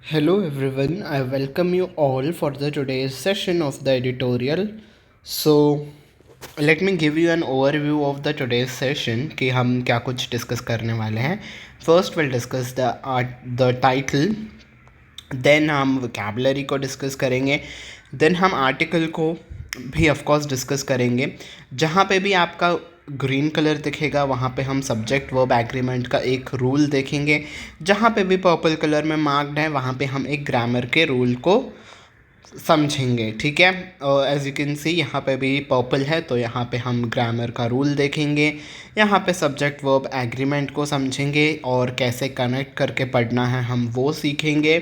Hello everyone, I welcome you all for the today's session of the editorial. So let me give you an overview of the today's session कि हम क्या कुछ discuss करने वाले हैं. First we'll discuss the title, then हम vocabulary को discuss करेंगे, देन हम आर्टिकल को भी ऑफ कोर्स डिस्कस करेंगे. जहाँ पे भी आपका ग्रीन कलर दिखेगा वहाँ पे हम सब्जेक्ट वर्ब एग्रीमेंट का एक रूल देखेंगे. जहाँ पे भी पर्पल कलर में मार्क्ड है वहाँ पे हम एक ग्रामर के रूल को समझेंगे. ठीक है, एज यू कैन सी यहाँ पे भी पर्पल है तो यहाँ पे हम ग्रामर का रूल देखेंगे. यहाँ पे सब्जेक्ट वर्ब एग्रीमेंट को समझेंगे और कैसे कनेक्ट करके पढ़ना है हम वो सीखेंगे.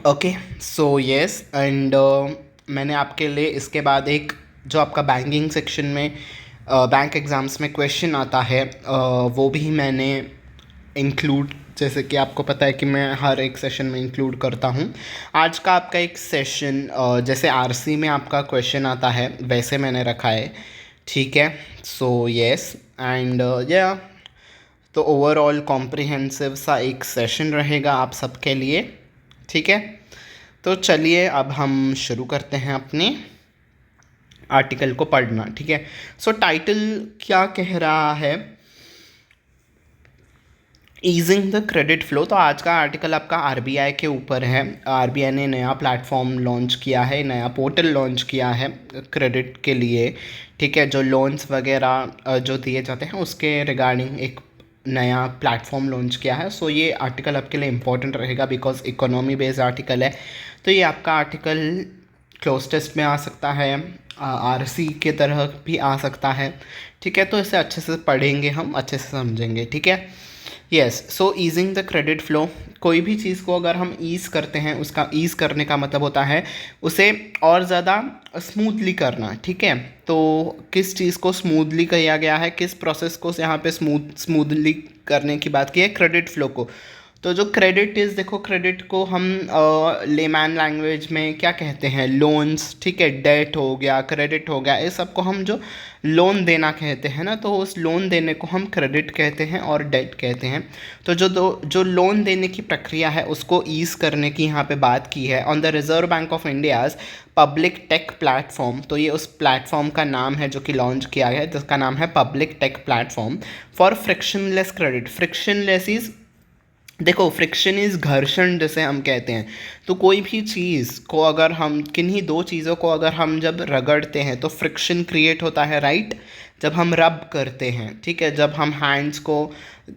ओके, सो यस, एंड मैंने आपके लिए इसके बाद एक जो आपका बैंकिंग सेक्शन में बैंक एग्ज़ाम्स में क्वेश्चन आता है वो भी मैंने इंक्लूड, जैसे कि आपको पता है कि मैं हर एक सेशन में इंक्लूड करता हूँ. आज का आपका एक सेशन जैसे आरसी में आपका क्वेश्चन आता है वैसे मैंने रखा है. ठीक है, सो यस, एंड या तो ओवरऑल कॉम्प्रिहेंसिव सा एक सेशन रहेगा आप सबके लिए. ठीक है, तो चलिए अब हम शुरू करते हैं अपने आर्टिकल को पढ़ना. ठीक है, सो टाइटल क्या कह रहा है, ईजिंग द क्रेडिट फ्लो. तो आज का आर्टिकल आपका आरबीआई के ऊपर है. आरबीआई ने नया प्लेटफॉर्म लॉन्च किया है, नया पोर्टल लॉन्च किया है क्रेडिट के लिए. ठीक है, जो लोन्स वगैरह जो दिए जाते हैं उसके रिगार्डिंग एक नया प्लेटफॉर्म लॉन्च किया है. सो ये आर्टिकल आपके लिए इम्पोर्टेंट रहेगा बिकॉज इकोनॉमी बेस्ड आर्टिकल है. तो ये आपका आर्टिकल क्लोज टेस्ट में आ सकता है, आरसी के तरह भी आ सकता है. ठीक है, तो इसे अच्छे से पढ़ेंगे, हम अच्छे से समझेंगे. ठीक है, yes, so easing the credit flow. कोई भी चीज़ को अगर हम ईज़ करते हैं, उसका ईज़ करने का मतलब होता है उसे और ज़्यादा स्मूथली करना. ठीक है, तो किस चीज़ को स्मूथली किया गया है, किस प्रोसेस को यहाँ पे स्मूथली करने की बात की है, क्रेडिट फ्लो को. तो जो क्रेडिट इज़, देखो क्रेडिट को हम लेमैन लैंग्वेज में क्या कहते हैं, लोन्स. ठीक है, डेट हो गया, क्रेडिट हो गया, इस सब को हम जो लोन देना कहते हैं ना, तो उस लोन देने को हम क्रेडिट कहते हैं और डेट कहते हैं. तो जो लोन देने की प्रक्रिया है उसको ईज़ करने की यहाँ पे बात की है on the Reserve Bank of India's public tech platform. तो ये उस प्लेटफॉर्म का नाम है जो कि लॉन्च किया गया है, जिसका नाम है public tech platform for frictionless credit. Frictionless is, देखो फ्रिक्शन इज़ घर्षण जैसे हम कहते हैं. तो कोई भी चीज़ को अगर हम, किन्हीं दो चीज़ों को अगर हम जब रगड़ते हैं तो फ्रिक्शन क्रिएट होता है, राइट. जब हम रब करते हैं, ठीक है, जब हम हैंड्स को,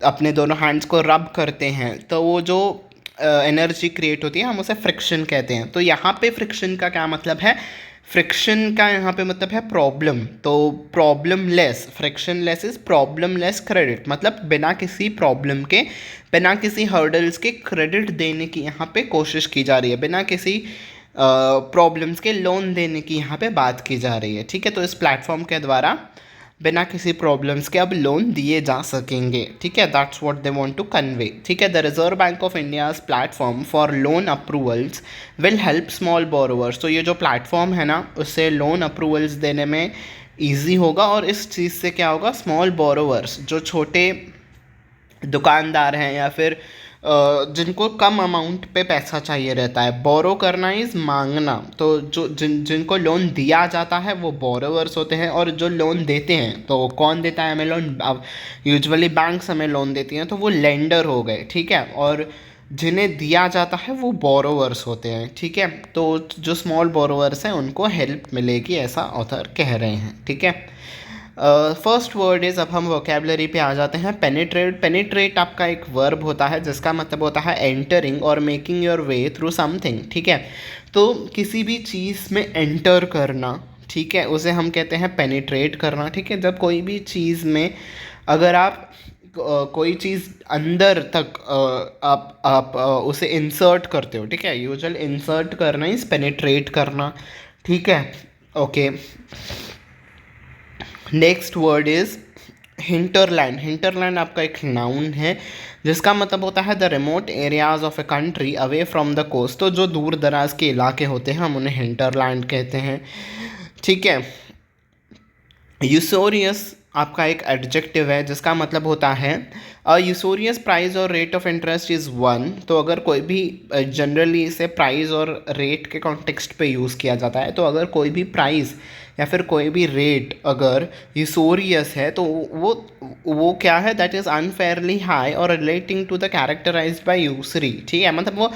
अपने दोनों हैंड्स को रब करते हैं तो वो जो एनर्जी क्रिएट होती है हम उसे फ्रिक्शन कहते हैं. तो यहाँ पे फ्रिक्शन का क्या मतलब है, फ्रिक्शन का यहाँ पे मतलब है प्रॉब्लम. तो problem less, friction less is problem less credit, मतलब बिना किसी प्रॉब्लम के, बिना किसी हर्डल्स के क्रेडिट देने की यहाँ पे कोशिश की जा रही है, बिना किसी प्रॉब्लम्स के लोन देने की यहाँ पे बात की जा रही है. ठीक है, तो इस प्लेटफॉर्म के द्वारा बिना किसी प्रॉब्लम्स के अब लोन दिए जा सकेंगे. ठीक है, that's what they want to convey. ठीक है, the Reserve Bank of India's platform for loan approvals will help small borrowers. तो ये जो प्लेटफॉर्म है ना, उससे लोन अप्रूवल्स देने में ईजी होगा. और इस चीज़ से क्या होगा, स्मॉल बोरोवर्स, जो छोटे दुकानदार हैं या फिर जिनको कम अमाउंट पे पैसा चाहिए रहता है, बोरो करना इज़ मांगना. तो जो जिनको लोन दिया जाता है वो बोरोवर्स होते हैं, और जो लोन देते हैं, तो कौन देता है हमें लोन, अब यूजुअली बैंक्स हमें लोन देती हैं तो वो लेंडर हो गए. ठीक है, और जिन्हें दिया जाता है वो बोरोवर्स होते हैं. ठीक है, तो जो स्मॉल बोरोवर्स हैं उनको हेल्प मिलेगी, ऐसा ऑथर कह रहे हैं. ठीक है, फर्स्ट वर्ड इज़, अब हम वोकेबलरी पे आ जाते हैं. पेनिट्रेट. पेनिट्रेट आपका एक वर्ब होता है जिसका मतलब होता है एंटरिंग और making your way through something. ठीक है, तो किसी भी चीज़ में एंटर करना, ठीक है, उसे हम कहते हैं पेनिट्रेट करना. ठीक है, जब कोई भी चीज़ में अगर आप कोई चीज़ अंदर तक आप उसे इंसर्ट करते हो. ठीक है, यूजुअल इंसर्ट करना इज़ पेनिट्रेट करना. ठीक है, okay. Next word is hinterland. Hinterland आपका एक नाउन है जिसका मतलब होता है the remote areas of a country away from the coast. तो जो दूर दराज के इलाके होते हैं हम उन्हें हिंटरलैंड कहते हैं. ठीक है, यूसोरियस आपका एक एडजेक्टिव है जिसका मतलब होता है यूसोरियस प्राइस और rate of interest is one. तो अगर कोई भी जनरली इसे प्राइस और रेट के कॉन्टेक्स्ट पे यूज़ किया जाता है, तो अगर कोई भी प्राइस या फिर कोई भी रेट अगर यूसोरियस है तो वो क्या है, दैट इज़ अनफेयरली हाई और relating to the characterized by usury. ठीक है, मतलब वो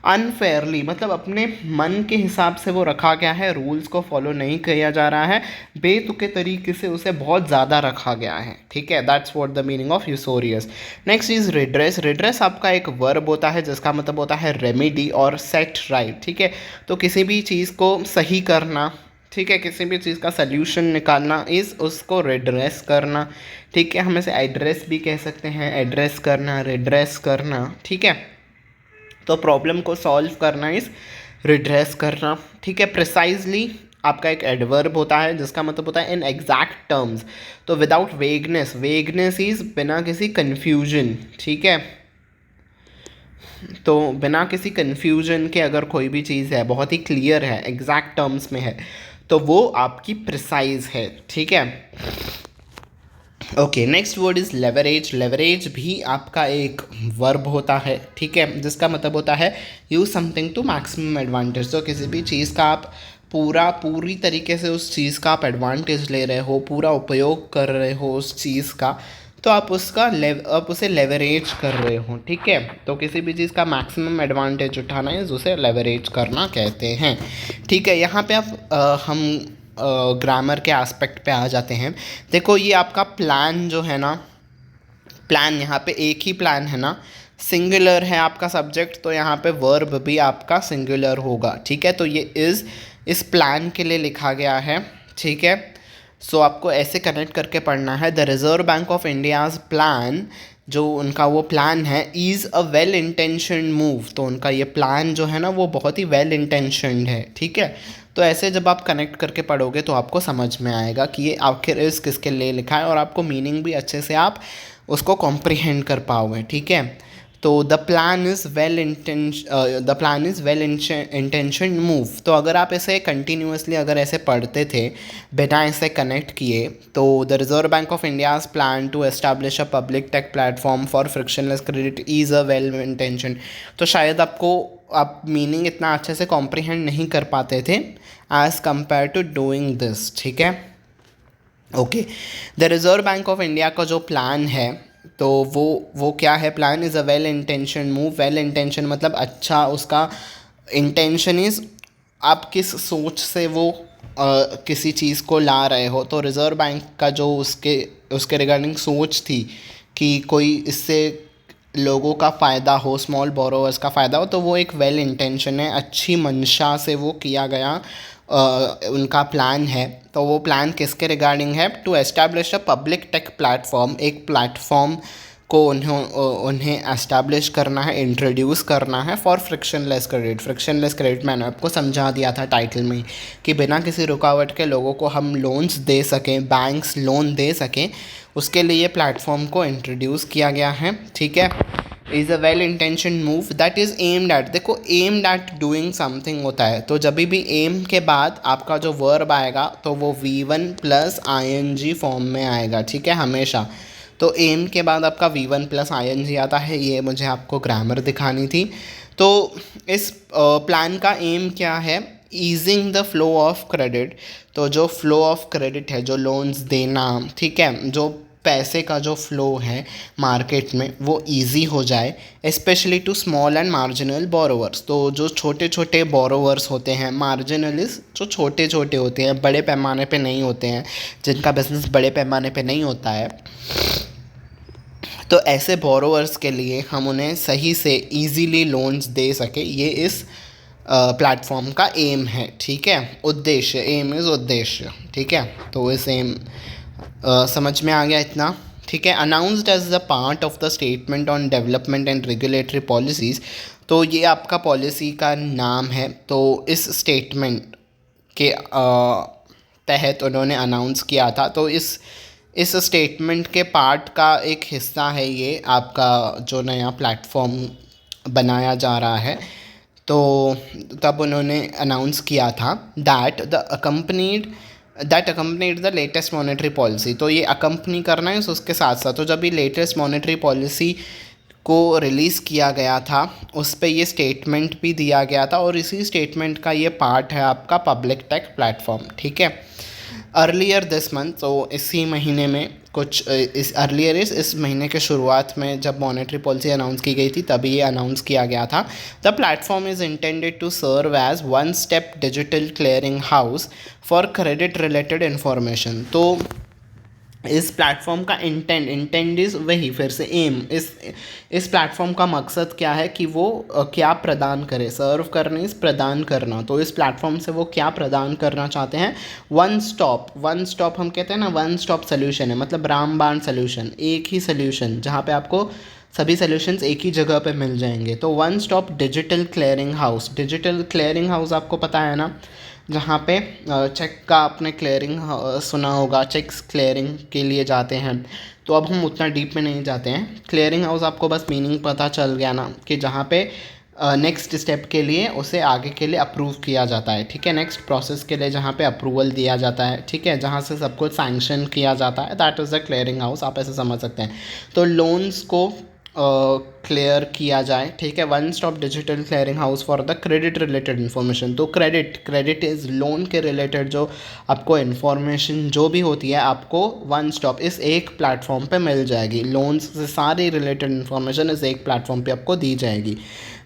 अनफेयरली, मतलब अपने मन के हिसाब से वो रखा गया है, रूल्स को फॉलो नहीं किया जा रहा है, बेतुके तरीके से उसे बहुत ज़्यादा रखा गया है। ठीक है, that's what the meaning of usurious. Next is redress. Redress आपका एक वर्ब होता है जिसका मतलब होता है रेमेडी और सेट राइट। ठीक है, तो किसी भी चीज़ को सही करना, ठीक है, किसी भी चीज़ का सल्यूशन निकालना इज़ उसको रिड्रेस करना। ठीक है, हम इसे एड्रेस भी कह सकते हैं, एड्रेस करना, रिड्रेस करना। ठीक है, तो प्रॉब्लम को सॉल्व करना इज़ रिड्रेस करना। ठीक है, प्रिसाइजली आपका एक एडवर्ब होता है जिसका मतलब होता है इन एग्जैक्ट टर्म्स। तो विदाउट वेगनेस, वेगनेस इज़ बिना किसी कन्फ्यूजन। ठीक है, तो बिना किसी कन्फ्यूजन के अगर कोई भी चीज़ है, बहुत ही क्लियर है, एग्जैक्ट टर्म्स में है, तो वो आपकी प्रिसाइज है। ठीक है, okay, next word is leverage. Leverage भी आपका एक वर्ब होता है। ठीक है, जिसका मतलब होता है use something to maximum advantage. तो किसी भी चीज़ का आप पूरी तरीके से उस चीज़ का आप एडवांटेज ले रहे हो, पूरा उपयोग कर रहे हो उस चीज़ का, तो आप आप उसे लेवरेज कर रहे हो। ठीक है, तो किसी भी चीज़ का मैक्सिमम एडवांटेज उठाना है उसे लेवरेज करना कहते हैं। ठीक है, यहाँ पे हम ग्रामर के एस्पेक्ट पे आ जाते हैं। देखो, ये आपका प्लान जो है ना, प्लान यहाँ पे एक ही प्लान है ना, सिंगुलर है आपका सब्जेक्ट, तो यहाँ पे वर्ब भी आपका सिंगुलर होगा। ठीक है, तो ये इस प्लान के लिए लिखा गया है। ठीक है, सो आपको ऐसे कनेक्ट करके पढ़ना है। The Reserve Bank of India's plan, जो उनका वो प्लान है, is a well intentioned move. तो उनका ये प्लान जो है ना वो बहुत ही वेल इंटेंशनड है। ठीक है, तो ऐसे जब आप कनेक्ट करके पढ़ोगे तो आपको समझ में आएगा कि ये आखिर इस किसके लिए लिखा है, और आपको मीनिंग भी अच्छे से आप उसको कॉम्प्रिहेंड कर पाओगे। ठीक है, तो the plan is well intention move. तो अगर आप इसे कंटिन्यूसली अगर ऐसे पढ़ते थे बिना इसे कनेक्ट किए, तो the Reserve Bank of India's plan to establish a public tech platform for frictionless credit is a well intention. तो शायद आप मीनिंग इतना अच्छे से कॉम्प्रिहेंड नहीं कर पाते थे as compare to doing this. ठीक है, okay, the Reserve Bank of India का जो प्लान है, तो वो क्या है, plan is a well intention move. Well intention मतलब अच्छा, उसका इंटेंशन इज़ आप किस सोच से वो किसी चीज़ को ला रहे हो। तो रिज़र्व बैंक का जो उसके रिगार्डिंग सोच थी कि कोई इससे लोगों का फ़ायदा हो, स्मॉल बोरोवर्स का फ़ायदा हो, तो वो एक वेल इंटेंशन है, अच्छी मंशा से वो किया गया उनका प्लान है। तो वो प्लान किसके रिगार्डिंग है, to establish a public tech platform. एक प्लेटफॉर्म को उन्हें एस्टैब्लिश करना है, इंट्रोड्यूस करना है for frictionless credit. Frictionless credit मैंने आपको समझा दिया था टाइटल में, कि बिना किसी रुकावट के लोगों को हम लोन्स दे सकें, बैंक्स लोन दे सकें, उसके लिए प्लेटफॉर्म को इंट्रोड्यूस किया गया है। ठीक है, is a well intention move that is aimed at. देखो, एम्ड एट डूइंग समथिंग होता है, तो जब भी एम के बाद आपका जो वर्ब आएगा तो वो V1 प्लस ING फॉर्म में आएगा। ठीक है, हमेशा। तो एम के बाद आपका V1 प्लस ING आता है, ये मुझे आपको ग्रामर दिखानी थी। तो इस प्लान का एम क्या है, easing the flow of credit. तो जो फ्लो ऑफ क्रेडिट है, जो लोन्स देना, ठीक है, जो पैसे का जो फ़्लो है मार्केट में वो इजी हो जाए, specially to small and marginal borrowers. तो जो छोटे छोटे बोरोवर्स होते हैं, मार्जिनलिस्ट जो छोटे छोटे होते हैं, बड़े पैमाने पे नहीं होते हैं, जिनका बिजनेस बड़े पैमाने पे नहीं होता है, तो ऐसे बोरोवर्स के लिए हम उन्हें सही से इजीली लोन्स दे सके, ये इस प्लेटफॉर्म का एम है। ठीक है, उद्देश्य, एम इज़ उद्देश्य। ठीक है, तो इस एम समझ में आ गया इतना। ठीक है, announced as the part of the statement on development and regulatory policies. तो ये आपका पॉलिसी का नाम है। तो इस स्टेटमेंट के तहत उन्होंने अनाउंस किया था। तो इस स्टेटमेंट के पार्ट का एक हिस्सा है ये आपका जो नया प्लेटफॉर्म बनाया जा रहा है। तो तब उन्होंने अनाउंस किया था that the accompanied that accompanied the latest monetary policy. तो ये अकम्पनी करना है उसके साथ साथ, तो जब ये लेटेस्ट मॉनेटरी पॉलिसी को रिलीज़ किया गया था उस पे ये स्टेटमेंट भी दिया गया था, और इसी स्टेटमेंट का ये पार्ट है आपका पब्लिक टेक प्लेटफॉर्म, ठीक है। अर्लियर दिस मंथ, तो इसी महीने में कुछ इस अर्लियर इस महीने के शुरुआत में जब मॉनेटरी पॉलिसी अनाउंस की गई थी तभी ये अनाउंस किया गया था। The platform is intended to serve as one step digital clearing house for credit related information. तो इस प्लेटफॉर्म का इंटेंड इज़ वही फिर से एम, इस प्लेटफॉर्म का मकसद क्या है कि वो क्या प्रदान करे, सर्व करने इस प्रदान करना। तो इस प्लेटफॉर्म से वो क्या प्रदान करना चाहते हैं, वन स्टॉप हम कहते हैं ना, वन स्टॉप सोल्यूशन है, मतलब रामबाण सोल्यूशन, एक ही सोल्यूशन जहाँ पे आपको सभी सोल्यूशंस एक ही जगह पे मिल जाएंगे। तो one stop digital clearing house, digital clearing house आपको पता है ना, जहाँ पे चेक का आपने क्लियरिंग सुना होगा, चेक्स क्लियरिंग के लिए जाते हैं। तो अब हम उतना डीप में नहीं जाते हैं, क्लियरिंग हाउस आपको बस मीनिंग पता चल गया ना, कि जहाँ पे नेक्स्ट स्टेप के लिए उसे आगे के लिए अप्रूव किया जाता है, ठीक है, नेक्स्ट प्रोसेस के लिए जहाँ पे अप्रूवल दिया जाता है, ठीक है, जहाँ से सब कुछ सैंक्शन किया जाता है, that is the clearing house, आप ऐसे समझ सकते हैं। तो लोन्स को क्लियर किया जाए, ठीक है, one stop digital clearing house for the credit related information. तो क्रेडिट इज़ लोन के रिलेटेड जो आपको इन्फॉर्मेशन जो भी होती है आपको वन स्टॉप इस एक प्लेटफॉर्म पे मिल जाएगी, लोन्स से सारी रिलेटेड इन्फॉर्मेशन इस एक प्लेटफॉर्म पे आपको दी जाएगी।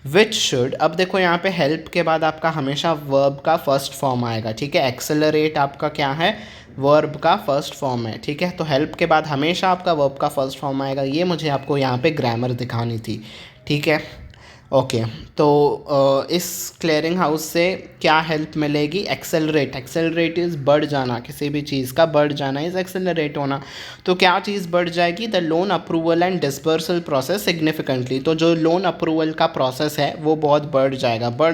विच शुड, अब देखो यहाँ पे हेल्प के बाद आपका हमेशा वर्ब का फर्स्ट फॉर्म आएगा, ठीक है, एक्सेलरेट आपका क्या है, वर्ब का फर्स्ट फॉर्म है, ठीक है। तो हेल्प के बाद हमेशा आपका वर्ब का फर्स्ट फॉर्म आएगा, ये मुझे आपको यहाँ पे ग्रामर दिखानी थी, ठीक है। ओके, तो इस क्लियरिंग हाउस से क्या हेल्प मिलेगी, एक्सेलरेट इज़ बढ़ जाना, किसी भी चीज़ का बढ़ जाना इज़ एक्सेलरेट होना। तो क्या चीज़ बढ़ जाएगी, the loan approval and disbursal process significantly. तो जो लोन अप्रूवल का प्रोसेस है वो बहुत बढ़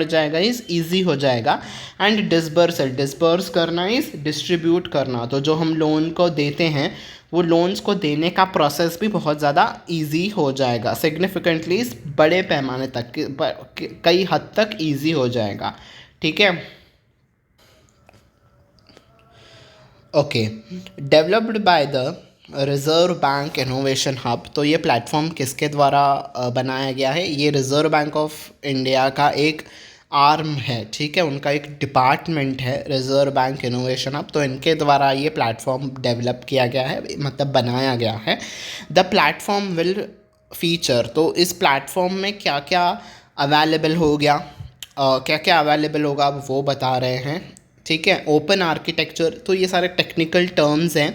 जाएगा इज़ ईजी हो जाएगा। एंड डिसबर्स करना इज़ डिस्ट्रीब्यूट करना, तो जो हम लोन को देते हैं वो लोन्स को देने का प्रोसेस भी बहुत ज़्यादा इजी हो जाएगा, सिग्निफिकेंटली बड़े पैमाने तक, कई हद तक इजी हो जाएगा, ठीक है। Okay, developed by the reserve bank innovation hub. तो ये प्लेटफॉर्म किसके द्वारा बनाया गया है, ये रिज़र्व बैंक ऑफ इंडिया का एक आर्म है, ठीक है, उनका एक डिपार्टमेंट है रिज़र्व बैंक इनोवेशन हब। तो इनके द्वारा ये प्लेटफॉर्म डेवलप किया गया है, मतलब बनाया गया है। द प्लेटफॉर्म विल फीचर, तो इस प्लेटफॉर्म में क्या क्या अवेलेबल हो गया, क्या क्या अवेलेबल होगा अब वो बता रहे हैं, ठीक है। ओपन आर्किटेक्चर, तो ये सारे टेक्निकल टर्म्स हैं,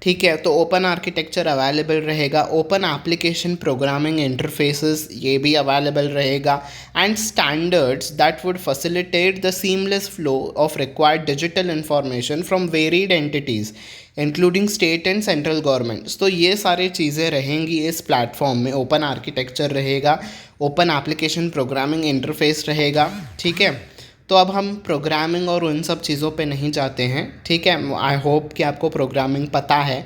ठीक है। तो ओपन आर्किटेक्चर अवेलेबल रहेगा, ओपन एप्लीकेशन प्रोग्रामिंग इंटरफेसेस ये भी अवेलेबल रहेगा, and standards that would facilitate the seamless flow of required digital information from varied entities including state and central governments. तो ये सारी चीज़ें रहेंगी इस प्लेटफॉर्म में, ओपन आर्किटेक्चर रहेगा, ओपन एप्लीकेशन प्रोग्रामिंग इंटरफेस रहेगा, ठीक है। तो अब हम प्रोग्रामिंग और उन सब चीज़ों पे नहीं जाते हैं, ठीक है, आई होप कि आपको प्रोग्रामिंग पता है,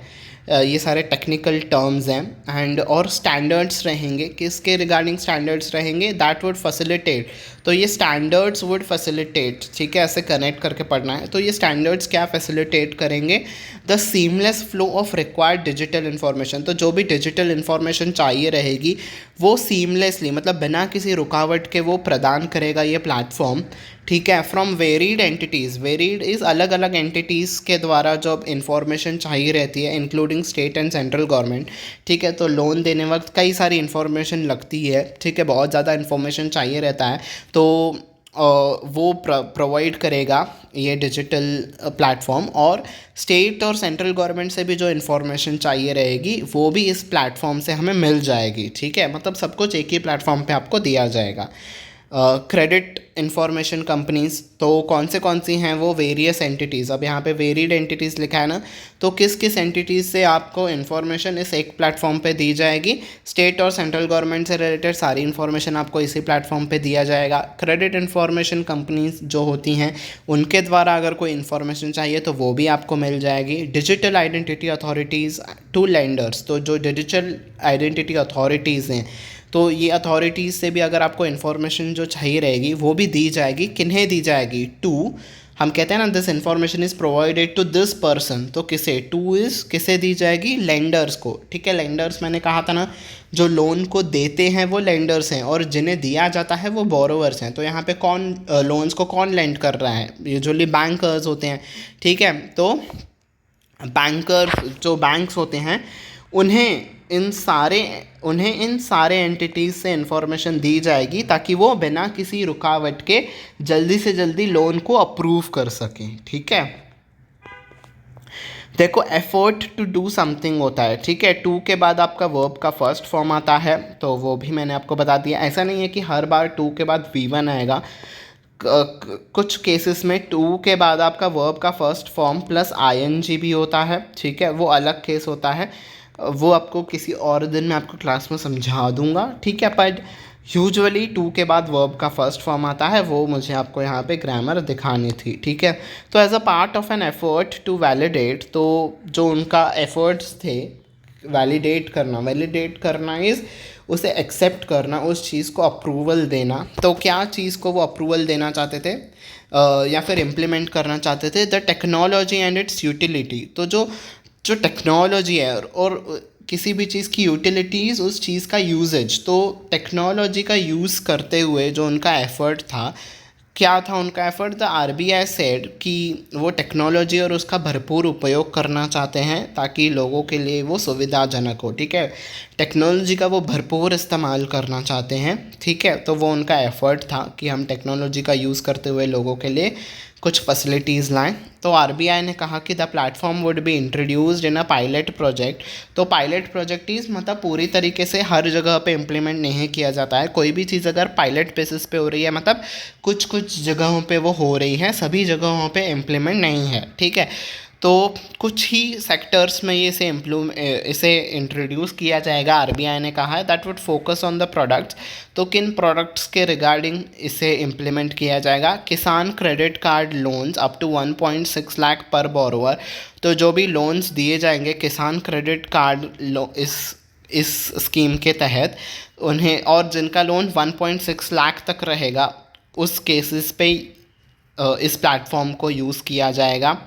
ये सारे टेक्निकल टर्म्स हैं। एंड और स्टैंडर्ड्स रहेंगे, किसके रिगार्डिंग स्टैंडर्ड्स रहेंगे, दैट वुड फैसिलिटेट, तो ये स्टैंडर्ड्स वुड फैसिलिटेट, ठीक है, ऐसे कनेक्ट करके पढ़ना है। तो ये स्टैंडर्ड्स क्या फैसिलिटेट करेंगे, the seamless flow of required digital information. तो जो भी डिजिटल इन्फॉर्मेशन चाहिए रहेगी वो सीमलेसली, मतलब बिना किसी रुकावट के वो प्रदान करेगा ये प्लेटफॉर्म, ठीक है, from varied entities, varied is अलग अलग एंटिटीज़ के द्वारा जो इन्फॉर्मेशन चाहिए रहती है, including state and central government, ठीक है। तो लोन देने वक्त कई सारी इन्फॉर्मेशन लगती है, ठीक है, बहुत ज़्यादा इन्फॉर्मेशन चाहिए रहता है, तो वो प्रोवाइड करेगा ये डिजिटल प्लेटफॉर्म। और स्टेट और सेंट्रल गवर्नमेंट से भी जो इन्फॉर्मेशन चाहिए रहेगी वो भी इस प्लेटफॉर्म से हमें मिल जाएगी, ठीक है, मतलब सब कुछ एक ही प्लेटफॉर्म पे आपको दिया जाएगा। क्रेडिट इंफॉर्मेशन कंपनीज़, तो कौन सी हैं वो, वेरियस एंटिटीज़, अब यहाँ पे वेरिड एंटिटीज़ लिखा है ना, तो किस किस एंटिटीज़ से आपको इन्फॉर्मेशन इस एक प्लेटफॉर्म पे दी जाएगी, स्टेट और सेंट्रल गवर्नमेंट से रिलेटेड सारी इन्फॉर्मेशन आपको इसी प्लेटफॉर्म पे दिया जाएगा। क्रेडिट इंफॉर्मेशन कंपनीज़ जो होती हैं उनके द्वारा अगर कोई इन्फॉर्मेशन चाहिए तो वो भी आपको मिल जाएगी। Digital identity authorities to lenders, तो जो डिजिटल आइडेंटिटी अथॉरिटीज़ हैं तो ये अथॉरिटीज़ से भी अगर आपको इन्फॉर्मेशन जो चाहिए रहेगी वो भी दी जाएगी, किन्हें दी जाएगी, टू हम कहते हैं ना this information is provided to this person, तो किसे दी जाएगी, लेंडर्स को, ठीक है। लेंडर्स मैंने कहा था ना, जो लोन को देते हैं वो लेंडर्स हैं और जिन्हें दिया जाता है वो बोरोवर्स हैं। तो यहाँ पे कौन लोन्स को कौन लेंड कर रहा है, यूजुअली बैंकर्स होते हैं, ठीक है। तो बैंकर जो बैंक्स होते हैं उन्हें इन सारे एंटिटीज़ से इंफॉर्मेशन दी जाएगी ताकि वो बिना किसी रुकावट के जल्दी से जल्दी लोन को अप्रूव कर सकें, ठीक है। देखो एफर्ट टू डू समथिंग होता है, ठीक है। टू के बाद आपका वर्ब का फर्स्ट फॉर्म आता है, तो वो भी मैंने आपको बता दिया। ऐसा नहीं है कि हर बार टू के बाद V1 आएगा, कुछ केसेस में टू के बाद आपका वर्ब का फर्स्ट फॉर्म प्लस ING भी होता है, ठीक है। वो अलग केस होता है, वो आपको किसी और दिन में आपको क्लास में समझा दूंगा, ठीक है। पर यूजुअली टू के बाद वर्ब का फर्स्ट फॉर्म आता है, वो मुझे आपको यहाँ पे ग्रामर दिखानी थी, ठीक है। तो as a part of an effort to validate, तो जो उनका एफर्ट्स थे वैलिडेट करना इज़ उसे एक्सेप्ट करना, उस चीज़ को अप्रूवल देना। तो क्या चीज़ को वो अप्रूवल देना चाहते थे या फिर इम्प्लीमेंट करना चाहते थे, the technology and it's utility. तो जो टेक्नोलॉजी है और किसी भी चीज़ की यूटिलिटीज़, उस चीज़ का यूजेज, तो टेक्नोलॉजी का यूज़ करते हुए जो उनका एफ़र्ट था, क्या था उनका एफ़र्ट, द RBI सेड कि वो टेक्नोलॉजी और उसका भरपूर उपयोग करना चाहते हैं ताकि लोगों के लिए वो सुविधाजनक हो, ठीक है। टेक्नोलॉजी का वो भरपूर इस्तेमाल करना चाहते हैं, ठीक है। तो वो उनका एफ़र्ट था कि हम टेक्नोलॉजी का यूज़ करते हुए लोगों के लिए कुछ फैसिलिटीज़ लाएं। तो RBI ने कहा कि the platform would be introduced in a pilot project. तो पायलट प्रोजेक्ट इज़ मतलब पूरी तरीके से हर जगह पे इम्प्लीमेंट नहीं किया जाता है। कोई भी चीज़ अगर पायलट बेसिस पे हो रही है, मतलब कुछ कुछ जगहों पे वो हो रही है, सभी जगहों पे इम्प्लीमेंट नहीं है, ठीक है। तो कुछ ही सेक्टर्स में ये इसे इंट्रोड्यूस किया जाएगा। RBI ने कहा है that would focus on the products. तो किन प्रोडक्ट्स के रिगार्डिंग इसे इम्प्लीमेंट किया जाएगा, Kisan credit card loans up to 1.6 lakh पर बोरोवर। तो जो भी लोन्स दिए जाएंगे किसान क्रेडिट कार्ड इस स्कीम के तहत उन्हें, और जिनका लोन 1.6 लाख तक रहेगा, उस केसेस पे इस प्लेटफॉर्म को यूज़ किया जाएगा।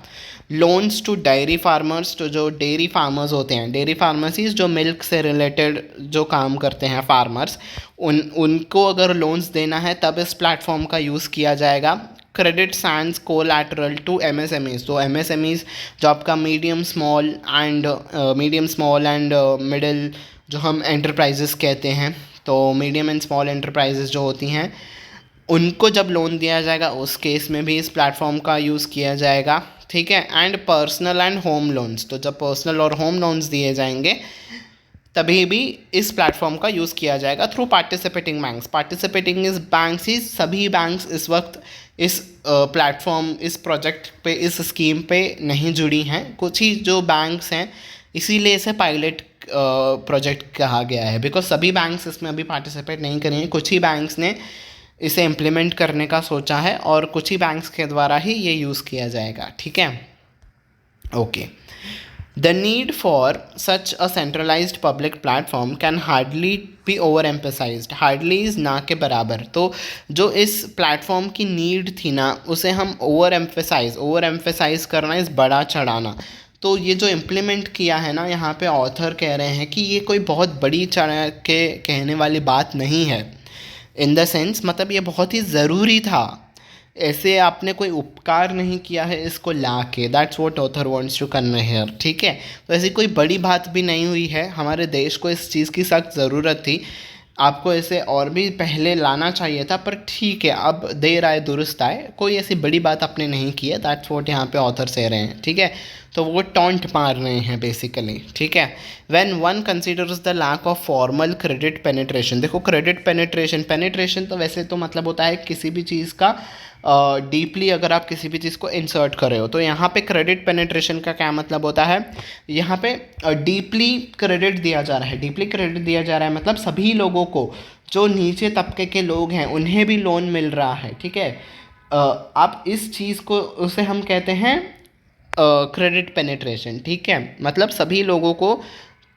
लोन्स टू डेयरी फार्मर्स, तो जो डेयरी फार्मर्स होते हैं, डेयरी फार्मेसीज जो मिल्क से रिलेटेड जो काम करते हैं फार्मर्स, उनको अगर लोन्स देना है तब इस प्लेटफॉर्म का यूज़ किया जाएगा। Credit sans collateral to MSMEs, तो MSMEs जो आपका मीडियम स्मॉल एंड मिडिल जो हम एंटरप्राइजेस कहते हैं, तो मीडियम एंड स्मॉल एंटरप्राइजेस जो होती हैं उनको जब लोन दिया जाएगा उस केस में भी इस प्लेटफॉर्म का यूज़ किया जाएगा, ठीक है। And personal and home loans, तो जब पर्सनल और होम लोन्स दिए जाएंगे तभी भी इस प्लेटफॉर्म का यूज़ किया जाएगा थ्रू पार्टिसिपेटिंग बैंक्स। पार्टिसिपेटिंग इस बैंक्स ही सभी बैंक्स इस वक्त इस प्लेटफॉर्म, इस प्रोजेक्ट पे, इस स्कीम पे नहीं जुड़ी हैं, कुछ ही जो बैंक्स हैं, इसीलिए इसे पायलट प्रोजेक्ट कहा गया है, बिकॉज सभी बैंक्स इसमें अभी पार्टिसिपेट नहीं करेंगे। कुछ ही बैंक्स ने इसे इम्प्लीमेंट करने का सोचा है और कुछ ही बैंक्स के द्वारा ही ये यूज़ किया जाएगा, ठीक है। Okay, the need for such a centralised public platform can hardly be over emphasised. Hardly is ना के बराबर। तो जो इस प्लेटफॉर्म की नीड थी ना, उसे हम ओवर एम्फेसाइज करना इस बड़ा चढ़ाना। तो ये जो इम्प्लीमेंट किया है ना, यहाँ पे ऑथर कह रहे हैं कि ये कोई बहुत बड़ी चढ़ा के कहने वाली बात नहीं है। इन द सेंस मतलब ये बहुत ही ज़रूरी था, ऐसे आपने कोई उपकार नहीं किया है इसको ला के। That's what author wants to convey here, ठीक है। तो ऐसी कोई बड़ी बात भी नहीं हुई है, हमारे देश को इस चीज़ की सख्त ज़रूरत थी, आपको इसे और भी पहले लाना चाहिए था, पर ठीक है, अब देर आए दुरुस्त आए, कोई ऐसी बड़ी बात आपने नहीं की है। दैट्स वॉट यहाँ पे ऑथर से रहे हैं, ठीक है। तो वो टॉन्ट मार रहे हैं बेसिकली, ठीक है। When one considers the lack of formal credit penetration. देखो क्रेडिट पेनिट्रेशन तो वैसे तो मतलब होता है किसी भी चीज़ का डीपली अगर आप किसी भी चीज़ को इंसर्ट कर रहे हो, तो यहाँ पे क्रेडिट पेनिट्रेशन का क्या मतलब होता है, यहाँ पे डीपली क्रेडिट दिया जा रहा है। डीपली क्रेडिट दिया जा रहा है मतलब सभी लोगों को, जो नीचे तबके के लोग हैं उन्हें भी लोन मिल रहा है, ठीक है। आप इस चीज़ को, उसे हम कहते हैं क्रेडिट पेनिट्रेशन, ठीक है। मतलब सभी लोगों को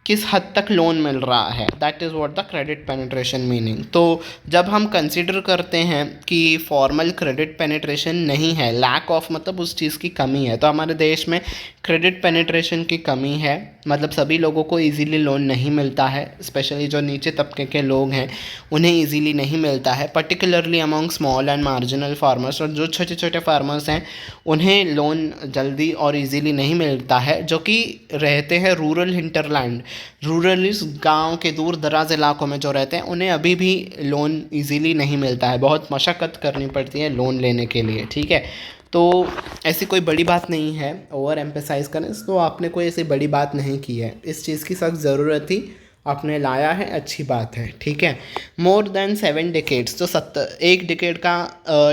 किस हद तक लोन मिल रहा है, that is what the credit penetration meaning. तो जब हम कंसिडर करते हैं कि फॉर्मल क्रेडिट पेनिट्रेशन नहीं है, लैक ऑफ मतलब उस चीज़ की कमी है, तो हमारे देश में क्रेडिट पेनिट्रेशन की कमी है, मतलब सभी लोगों को इजीली लोन नहीं मिलता है, स्पेशली जो नीचे तबके के लोग हैं उन्हें इजीली नहीं मिलता है, particularly among small and marginal farmers. और जो छोटे छोटे फार्मर्स हैं उन्हें लोन जल्दी और इजीली नहीं मिलता है, जो कि रहते हैं रूरल हिंटरलैंड, रूरल इस गाँव के दूर दराज इलाकों में जो रहते हैं उन्हें अभी भी लोन इजीली नहीं मिलता है, बहुत मशक्क़त करनी पड़ती है लोन लेने के लिए, ठीक है। तो ऐसी कोई बड़ी बात नहीं है, ओवर एम्फेसाइज करें तो आपने कोई ऐसी बड़ी बात नहीं की है, इस चीज़ की सख्त ज़रूरत थी, आपने लाया है, अच्छी बात है, ठीक है। मोर देन 7 डिकेड्स, तो 1 डिकेड का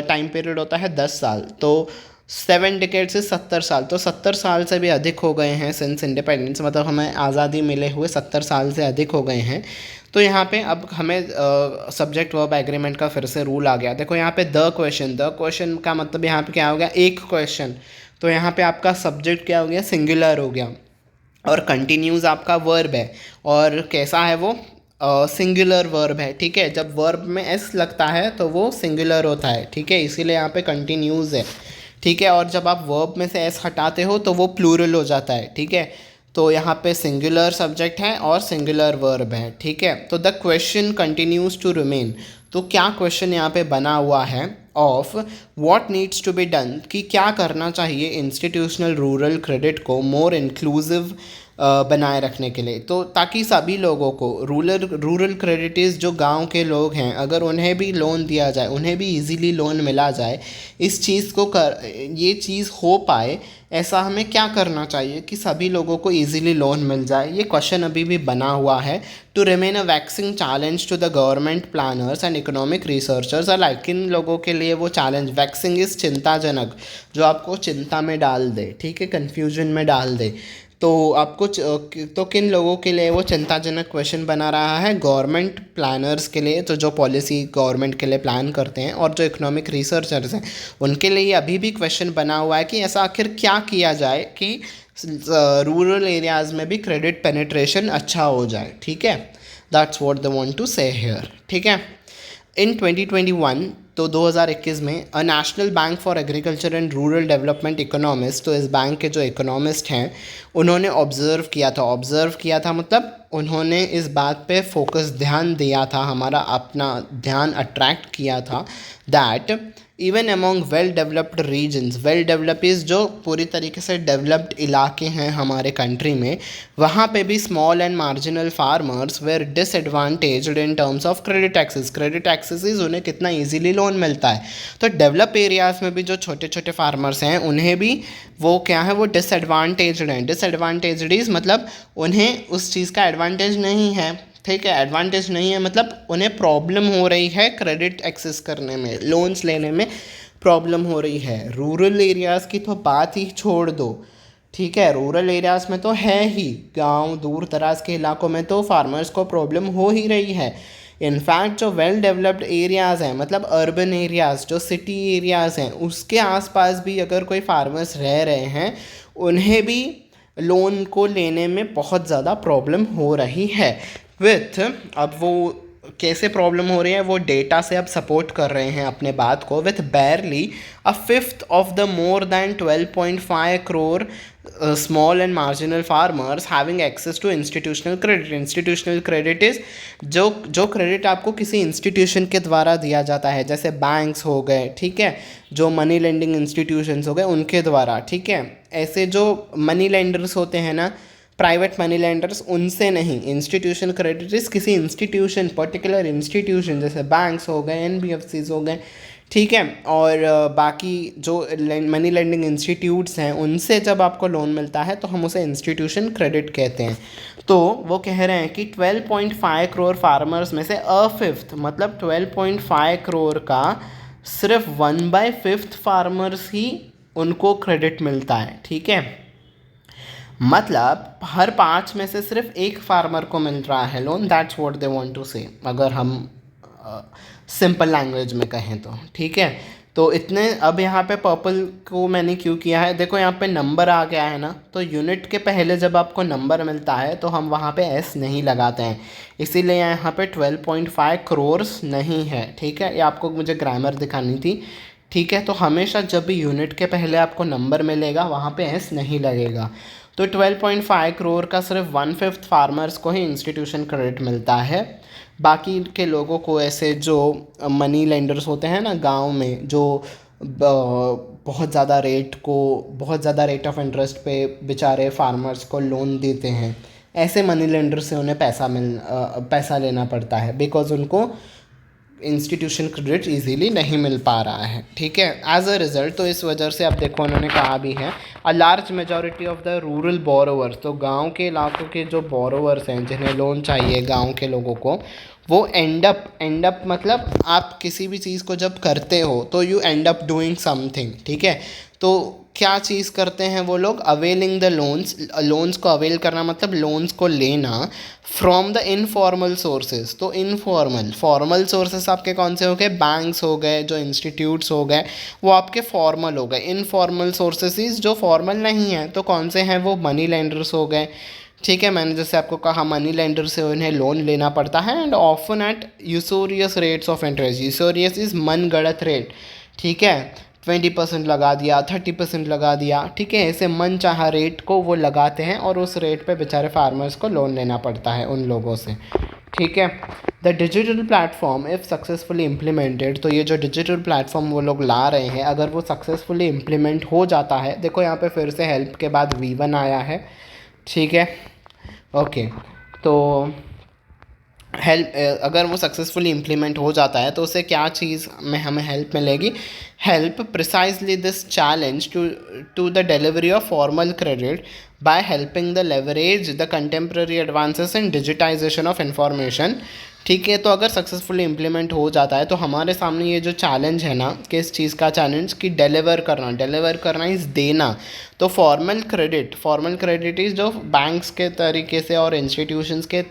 टाइम पीरियड होता है 10 साल, तो 7 डिकेड से 70 साल, तो 70 साल से भी अधिक हो गए हैं सिंस इंडिपेंडेंस, मतलब हमें आज़ादी मिले हुए 70 साल से अधिक हो गए हैं। तो यहाँ पे अब हमें सब्जेक्ट वर्ब एग्रीमेंट का फिर से रूल आ गया। देखो यहाँ पे द क्वेश्चन का मतलब यहाँ पे क्या हो गया, एक क्वेश्चन, तो यहाँ पे आपका सब्जेक्ट क्या हो गया, सिंगुलर हो गया, और कंटिन्यूज आपका वर्ब है, और कैसा है वो, सिंगुलर वर्ब है, ठीक है। जब वर्ब में एस लगता है तो वो सिंगुलर होता है, ठीक है, इसीलिए यहाँ पे कंटिन्यूज है, ठीक है। और जब आप वर्ब में से एस हटाते हो तो वो प्लूरल हो जाता है, ठीक है। तो यहाँ पे सिंगुलर सब्जेक्ट है और सिंगुलर वर्ब है, ठीक है। तो the question continues to remain, तो क्या क्वेश्चन यहाँ पे बना हुआ है, of what needs to be done, कि क्या करना चाहिए इंस्टीट्यूशनल रूरल क्रेडिट को मोर इंक्लूसिव बनाए रखने के लिए, तो ताकि सभी लोगों को रूरल क्रेडिटर्स जो गांव के लोग हैं अगर उन्हें भी लोन दिया जाए, उन्हें भी इजीली लोन मिला जाए, इस चीज़ को ये चीज़ हो पाए, ऐसा हमें क्या करना चाहिए कि सभी लोगों को इजीली लोन मिल जाए, ये क्वेश्चन अभी भी बना हुआ है। To remain a vexing challenge to the government planners and economic researchers, like किन लोगों के लिए वो चैलेंज, वैक्सिंग इज़ चिंताजनक, जो आपको चिंता में डाल दे, ठीक है, कन्फ्यूजन में डाल दे। तो आपको तो किन लोगों के लिए वो चिंताजनक क्वेश्चन बना रहा है, गवर्नमेंट प्लानर्स के लिए, तो जो पॉलिसी गवर्नमेंट के लिए प्लान करते हैं, और जो इकोनॉमिक रिसर्चर्स हैं उनके लिए अभी भी क्वेश्चन बना हुआ है कि ऐसा आखिर क्या किया जाए कि रूरल एरियाज़ में भी क्रेडिट पेनिट्रेशन अच्छा हो जाए, ठीक है। That's what they want to say here, ठीक है। इन 2021, तो 2021 में a National Bank for Agriculture and Rural Development economist, तो इस बैंक के जो इकोनॉमिस्ट हैं उन्होंने ऑब्ज़र्व किया था मतलब उन्होंने इस बात पे फोकस ध्यान दिया था, हमारा अपना ध्यान अट्रैक्ट किया था, that even among well developed regions, well develop is जो पूरी तरीके से डेवलप्ड इलाके हैं हमारे कंट्री में, वहाँ पे भी small and marginal farmers were disadvantaged in terms of credit access, उन्हें कितना इजीली लोन मिलता है। तो डेवलप एरियाज़ में भी जो छोटे छोटे फार्मर्स हैं उन्हें भी वो क्या है, वो डिसएडवांटेज्ड हैं। डिसएडवांटेज्ड इज़ मतलब उन्हें उस चीज़ का एडवांटेज नहीं है, ठीक है, एडवांटेज नहीं है मतलब उन्हें प्रॉब्लम हो रही है क्रेडिट एक्सेस करने में, लोन्स लेने में प्रॉब्लम हो रही है। रूरल एरियाज़ की तो बात ही छोड़ दो, ठीक है, रूरल एरियाज़ में तो है ही, गांव दूर दराज के इलाकों में तो फार्मर्स को प्रॉब्लम हो ही रही है। इनफैक्ट जो वेल डेवलप्ड एरियाज़ हैं, मतलब अर्बन एरियाज़, जो सिटी एरियाज़ हैं, उसके आसपास भी अगर कोई फार्मर्स रह रहे हैं उन्हें भी लोन को लेने में बहुत ज़्यादा प्रॉब्लम हो रही है। अब वो कैसे प्रॉब्लम हो रही है, वो डेटा से अब सपोर्ट कर रहे हैं अपने बात को, with barely a fifth of the more than 12.5 crore small and marginal farmers having access to institutional credit is जो क्रेडिट आपको किसी इंस्टीट्यूशन के द्वारा दिया जाता है, जैसे बैंक्स हो गए, ठीक है, जो मनी लेंडिंग इंस्टीट्यूशंस हो गए उनके द्वारा, ठीक है, ऐसे जो मनी लेंडर्स होते हैं ना, प्राइवेट मनी लेंडर्स, उनसे नहीं। इंस्टीट्यूशन क्रेडिटर्स किसी इंस्टीट्यूशन, पर्टिकुलर इंस्टीट्यूशन, जैसे बैंक्स हो गए, एनबीएफसीज हो गए, ठीक है, और बाकी जो मनी लेंडिंग इंस्टीट्यूट्स हैं उनसे जब आपको लोन मिलता है तो हम उसे इंस्टीट्यूशन क्रेडिट कहते हैं। तो वो कह रहे हैं कि 12.5 करोड़ फार्मर्स में से अ फिफ्थ, मतलब 12.5 करोड़ का सिर्फ 1/5 फार्मर्स ही उनको क्रेडिट मिलता है, ठीक है, मतलब हर 5 में से सिर्फ एक फार्मर को मिल रहा है loan. That's what they want to say, अगर हम सिंपल लैंग्वेज में कहें तो, ठीक है। तो इतने, अब यहाँ पे पर्पल को मैंने क्यों किया है, देखो यहाँ पे नंबर आ गया है ना, तो यूनिट के पहले जब आपको नंबर मिलता है तो हम वहाँ पे एस नहीं लगाते हैं, इसीलिए यहाँ पे 12.5 करोर्स नहीं है। ठीक है, ये आपको मुझे ग्रामर दिखानी थी। ठीक है, तो हमेशा जब भी यूनिट के पहले आपको नंबर मिलेगा वहाँ पे एस नहीं लगेगा। तो 12.5 करोड़ का सिर्फ 1/5 फार्मर्स को ही इंस्टीट्यूशन क्रेडिट मिलता है। बाकी के लोगों को, ऐसे जो मनी लेंडर्स होते हैं ना गांव में, जो बहुत ज़्यादा रेट ऑफ इंटरेस्ट पे बेचारे फार्मर्स को लोन देते हैं, ऐसे मनी लेंडर से उन्हें पैसा लेना पड़ता है, बिकॉज उनको इंस्टीट्यूशन क्रेडिट इजीली नहीं मिल पा रहा है। ठीक है, एज अ रिजल्ट, तो इस वजह से अब देखो उन्होंने कहा भी है, a large majority of the rural borrowers, तो गांव के इलाकों के जो बोरोवर्स हैं जिन्हें लोन चाहिए गांव के लोगों को, वो एंड अप मतलब आप किसी भी चीज़ को जब करते हो तो you and up doing something. ठीक है, तो क्या चीज़ करते हैं वो लोग, अवेलिंग द लोन्स को अवेल करना मतलब लोन्स को लेना फ्रॉम द इनफॉर्मल सोर्सेज। तो फॉर्मल सोर्सेस आपके कौन से हो गए, बैंक्स हो गए, जो इंस्टीट्यूट्स हो गए, वो आपके फॉर्मल हो गए। इनफॉर्मल सोर्सेस जो फॉर्मल नहीं है तो कौन से हैं, वो मनी लेंडर्स हो गए। ठीक है, मैंने जैसे आपको कहा मनी लेंडर से उन्हें लोन लेना पड़ता है, and often at usurious rates of interest. Usurious is मन गढ़त रेट। ठीक है, 20% लगा दिया, 30% लगा दिया। ठीक है, ऐसे मन चाहा रेट को वो लगाते हैं और उस रेट पे बेचारे फार्मर्स को लोन लेना पड़ता है उन लोगों से। ठीक है, the digital platform if successfully implemented, तो ये जो डिजिटल प्लेटफॉर्म वो लोग ला रहे हैं, अगर वो सक्सेसफुली इम्प्लीमेंट हो जाता है, देखो यहाँ पे फिर से हेल्प के बाद V1 आया है। ठीक है, ओके, तो हेल्प, अगर वो सक्सेसफुली इम्प्लीमेंट हो जाता है तो उससे क्या चीज़ में हमें हेल्प मिलेगी, help precisely this challenge to the delivery of formal credit by helping the leverage the contemporary advances in digitization of information. ठीक है, तो अगर सक्सेसफुली इम्प्लीमेंट हो जाता है तो हमारे सामने ये जो चैलेंज है ना, किस चीज़ का चैलेंज, कि डिलीवर करना इज़ देना। तो फॉर्मल क्रेडिट इज़ जो बैंक्स के तरीके से और इंस्टीट्यूशंस के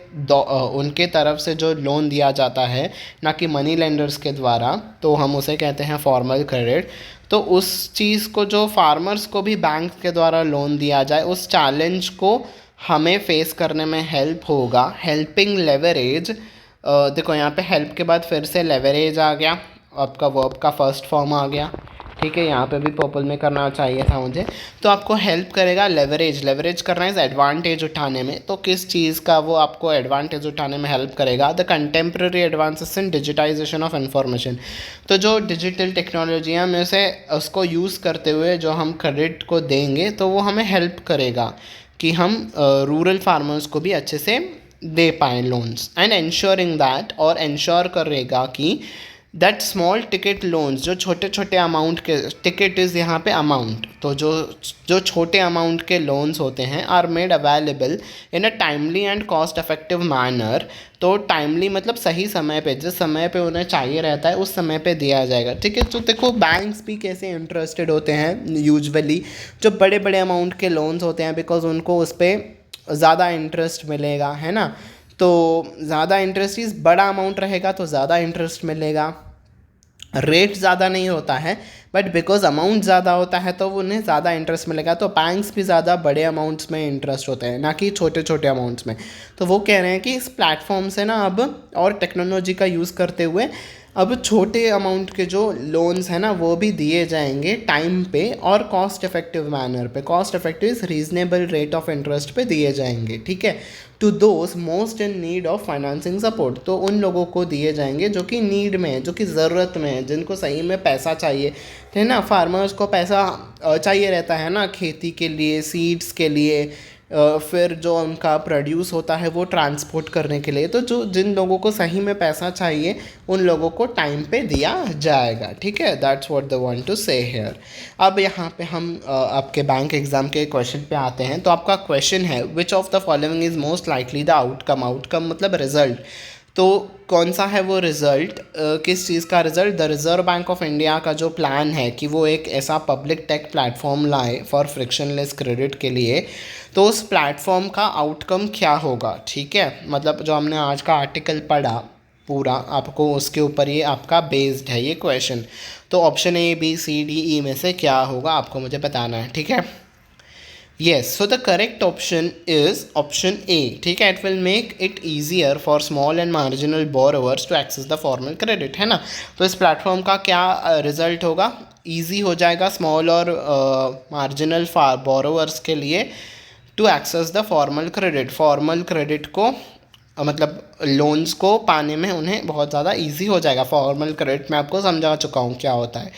उनके तरफ से जो लोन दिया जाता है, ना कि मनी लेंडर्स के द्वारा, तो हम उसे कहते हैं फॉर्मल क्रेडिट। तो उस चीज़ को जो फार्मर्स को भी बैंक के द्वारा लोन दिया जाए, उस चैलेंज को हमें फेस करने में हेल्प होगा। हेल्पिंग लेवरेज, देखो यहाँ पे हेल्प के बाद फिर से लेवरेज आ गया, आपका वर्ब का फर्स्ट फॉर्म आ गया। ठीक है, यहाँ पे भी पर्पल में करना चाहिए था मुझे। तो आपको हेल्प करेगा लेवरेज करना इज एडवांटेज उठाने में। तो किस चीज़ का वो आपको एडवांटेज उठाने में हेल्प करेगा, the contemporary advances in digitization of information. तो जो डिजिटल टेक्नोलॉजियाँ में से उसको यूज़ करते हुए जो हम क्रेडिट को देंगे तो वो हमें हेल्प करेगा कि हम रूरल फार्मर्स को भी अच्छे से दे पाएँ लोन्स, एंड एंश्योरिंग दैट, और एंश्योर करेगा कि दैट स्मॉल टिकट लोन्स, जो छोटे छोटे अमाउंट के, टिकट इज़ यहाँ पे अमाउंट, तो जो छोटे अमाउंट के लोन्स होते हैं, are made available in a timely and cost effective manner. तो टाइमली मतलब सही समय पे, जिस समय पे उन्हें चाहिए रहता है उस समय पे दिया जाएगा। ठीक है, तो देखो बैंक्स भी कैसे इंटरेस्टेड होते हैं यूजुअली, जो बड़े बड़े अमाउंट के लोन्स होते हैं, बिकॉज उनको उस पर ज़्यादा इंटरेस्ट मिलेगा, है ना। तो ज़्यादा इंटरेस्ट इस बड़ा अमाउंट रहेगा तो ज़्यादा इंटरेस्ट मिलेगा। रेट ज़्यादा नहीं होता है, बट बिकॉज अमाउंट ज़्यादा होता है तो उन्हें ज़्यादा इंटरेस्ट मिलेगा। तो बैंक्स भी ज़्यादा बड़े अमाउंट्स में इंटरेस्ट होते हैं, ना कि छोटे छोटे अमाउंट्स में। तो वो कह रहे हैं कि इस प्लेटफॉर्म से ना अब, और टेक्नोलॉजी का यूज़ करते हुए, अब छोटे अमाउंट के जो लोन्स हैं ना वो भी दिए जाएंगे टाइम पे और कॉस्ट इफेक्टिव मैनर पे। Cost effective is reasonable rate of interest पे दिए जाएंगे। ठीक है, to those most in need of financing support, तो उन लोगों को दिए जाएंगे जो कि नीड में है, जो कि ज़रूरत में है, जिनको सही में पैसा चाहिए, है ना। फार्मर्स को पैसा चाहिए रहता है ना, खेती के लिए, सीड्स के लिए, फिर जो उनका प्रोड्यूस होता है वो ट्रांसपोर्ट करने के लिए। तो जिन लोगों को सही में पैसा चाहिए उन लोगों को टाइम पे दिया जाएगा। ठीक है, that's what they want to say here. अब यहाँ पे हम आपके बैंक एग्ज़ाम के क्वेश्चन पे आते हैं। तो आपका क्वेश्चन है, which of the following is most likely the outcome मतलब रिजल्ट। तो कौन सा है वो रिज़ल्ट, किस चीज़ का result, the reserve bank of India का जो प्लान है कि वो एक ऐसा पब्लिक टेक प्लेटफॉर्म लाए फॉर फ्रिक्शनलेस क्रेडिट के लिए। तो उस प्लेटफॉर्म का आउटकम क्या होगा। ठीक है, मतलब जो हमने आज का आर्टिकल पढ़ा पूरा आपको उसके ऊपर ये आपका बेस्ड है ये क्वेश्चन। तो option A B C D E में से क्या होगा आपको मुझे बताना है, ठीक है। Yes, so the correct option is option A. ठीक है, it will make it easier for small and marginal borrowers to access the formal credit, है ना। तो इस प्लेटफॉर्म का क्या रिजल्ट होगा, ईजी हो जाएगा स्मॉल और मार्जिनल बोरोवर्स के लिए to access the formal credit. Formal credit को मतलब लोन्स को पाने में उन्हें बहुत ज़्यादा ईजी हो जाएगा। फॉर्मल क्रेडिट मैं आपको समझा चुका हूँ क्या होता है,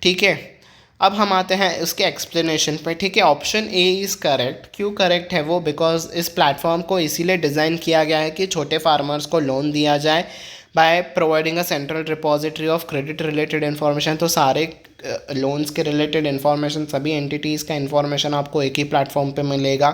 ठीक है। अब हम आते हैं उसके एक्सप्लेनेशन पे, ठीक है। Option A is correct. क्यों करेक्ट है वो, बिकॉज इस प्लेटफॉर्म को इसीलिए डिज़ाइन किया गया है कि छोटे फार्मर्स को लोन दिया जाए by providing a central repository of credit related information. तो सारे लोन्स के रिलेटेड इन्फॉर्मेशन, सभी एंटिटीज़ का इन्फॉर्मेशन आपको एक ही प्लेटफॉर्म पे मिलेगा।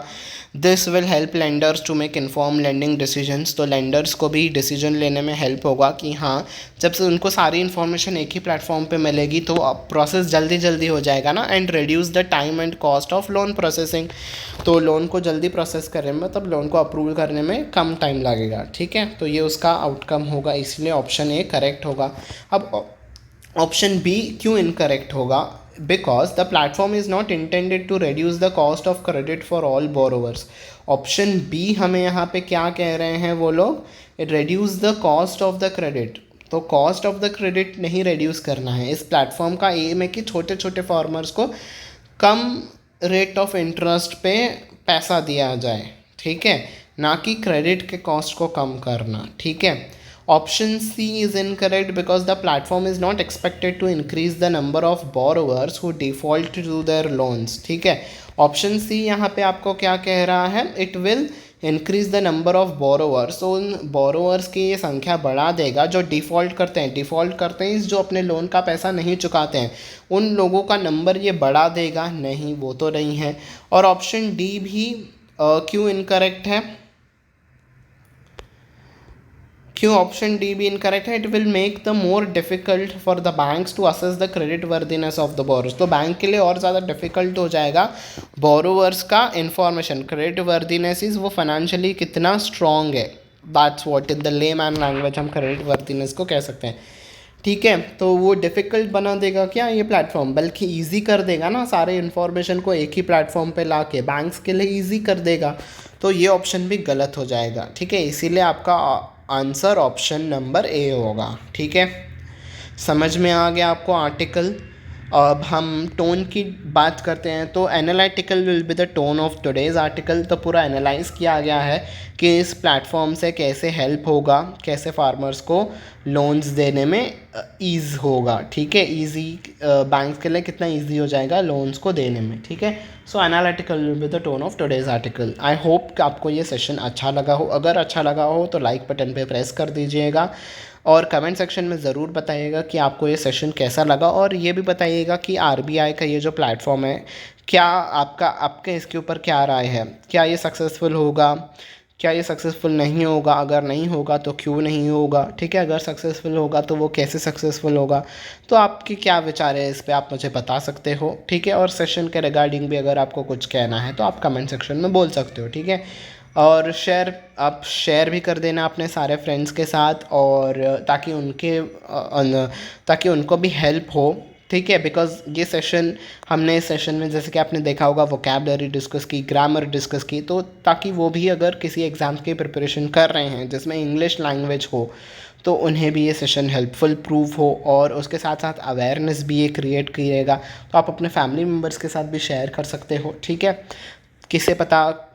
This will help lenders to make inform lending decisions. तो लेंडर्स को भी डिसीजन लेने में हेल्प होगा कि हाँ, जब से उनको सारी इन्फॉर्मेशन एक ही प्लेटफॉर्म पे मिलेगी तो प्रोसेस जल्दी जल्दी हो जाएगा ना। And reduce the time and cost of loan processing. तो लोन को जल्दी प्रोसेस करने में, मतलब लोन को अप्रूवल करने में कम टाइम लगेगा, ठीक है। तो ये उसका आउटकम होगा, इसलिए ऑप्शन ए करेक्ट होगा। अब ऑप्शन बी क्यों इनकरेक्ट होगा, because the platform is not intended to reduce the cost of credit for all borrowers. Option B हमें यहाँ पे क्या कह रहे हैं वो लोग, it reduce the cost of the credit. तो कॉस्ट ऑफ द क्रेडिट नहीं रिड्यूस करना है। इस प्लेटफॉर्म का एम है कि छोटे छोटे फार्मर्स को कम रेट ऑफ इंटरेस्ट पे पैसा दिया जाए, ठीक है, ना कि क्रेडिट के कॉस्ट को कम करना, ठीक है। Option C is incorrect because the platform is not expected to increase the number of borrowers who default to their loans, ठीक है। ऑप्शन सी यहाँ पे आपको क्या कह रहा है, it will increase the number of borrowers. तो उन बोरोवर्स की ये संख्या बढ़ा देगा जो डिफ़ॉल्ट करते हैं। डिफ़ॉल्ट करते हैं जो अपने लोन का पैसा नहीं चुकाते हैं, उन लोगों का नंबर ये बढ़ा देगा, नहीं वो तो नहीं है। और ऑप्शन डी भी क्यों इनकरेक्ट है, क्यों ऑप्शन डी भी इनकरेक्ट है, it will make the more difficult for the banks to assess the credit worthiness of the borrowers. तो बैंक के लिए और ज़्यादा डिफिकल्ट हो जाएगा बोरोवर्स का इन्फॉर्मेशन, क्रेडिट वर्दीनेस इज वो फाइनेंशियली कितना स्ट्रॉन्ग है। That's what in the lay man language हम क्रेडिट वर्दीनेस को कह सकते हैं, ठीक है। तो वो डिफ़िकल्ट बना देगा क्या ये प्लेटफॉर्म, बल्कि ईजी कर देगा ना, सारे इन्फॉर्मेशन को एक ही प्लेटफॉर्म पे ला के बैंक्स के लिए ईजी कर देगा। तो ये ऑप्शन भी गलत हो जाएगा, ठीक है। इसीलिए आपका आंसर ऑप्शन नंबर ए होगा, ठीक है। समझ में आ गया आपको आर्टिकल। अब हम टोन की बात करते हैं तो analytical will be the tone of today's article. तो पूरा एनालाइज किया गया है कि इस प्लेटफॉर्म से कैसे हेल्प होगा, कैसे फार्मर्स को लोन्स देने में ईज़ होगा, ठीक है। ईजी बैंक्स के लिए कितना ईजी हो जाएगा लोन्स को देने में, ठीक है। So analytical will be the tone of today's article. I hope कि आपको ये सेशन अच्छा लगा हो। अगर अच्छा लगा हो तो लाइक बटन पे प्रेस कर दीजिएगा और कमेंट सेक्शन में ज़रूर बताइएगा कि आपको ये सेशन कैसा लगा। और ये भी बताइएगा कि आरबीआई का ये जो प्लेटफॉर्म है, क्या आपके इसके ऊपर क्या राय है, क्या ये सक्सेसफुल होगा, क्या ये सक्सेसफुल नहीं होगा, अगर नहीं होगा तो क्यों नहीं होगा, ठीक है। अगर सक्सेसफुल होगा तो वो कैसे सक्सेसफुल होगा, तो आपके क्या विचार है इस पर आप मुझे बता सकते हो, ठीक है। और सेशन के रिगार्डिंग भी अगर आपको कुछ कहना है तो आप कमेंट सेक्शन में बोल सकते हो, ठीक है। और आप शेयर भी कर देना अपने सारे फ्रेंड्स के साथ, और ताकि उनको भी हेल्प हो, ठीक है। बिकॉज ये सेशन हमने इस सेशन में जैसे कि आपने देखा होगा वोकैबलरी डिस्कस की, ग्रामर डिस्कस की, तो ताकि वो भी अगर किसी एग्ज़ाम्स की प्रिपरेशन कर रहे हैं जिसमें इंग्लिश लैंग्वेज हो तो उन्हें भी ये सेशन हेल्पफुल प्रूव हो। और उसके साथ साथ अवेयरनेस भी ये क्रिएट करिएगा। तो आप अपने फैमिली मेम्बर्स के साथ भी शेयर कर सकते हो, ठीक है। किसे पता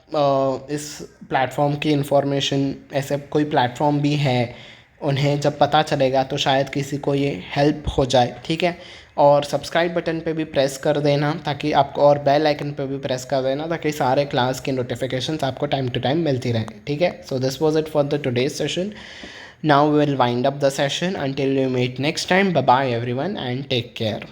इस प्लेटफॉर्म की इन्फॉर्मेशन, ऐसे कोई प्लेटफॉर्म भी है, उन्हें जब पता चलेगा तो शायद किसी को ये हेल्प हो जाए, ठीक है। और सब्सक्राइब बटन पे भी प्रेस कर देना ताकि आपको, और बेल आइकन पे भी प्रेस कर देना ताकि सारे क्लास के नोटिफिकेशंस आपको टाइम टू टाइम मिलती रहे, ठीक है। So this was it for the today's session. Now we will wind up the session until we meet next time. Bye bye everyone and take care.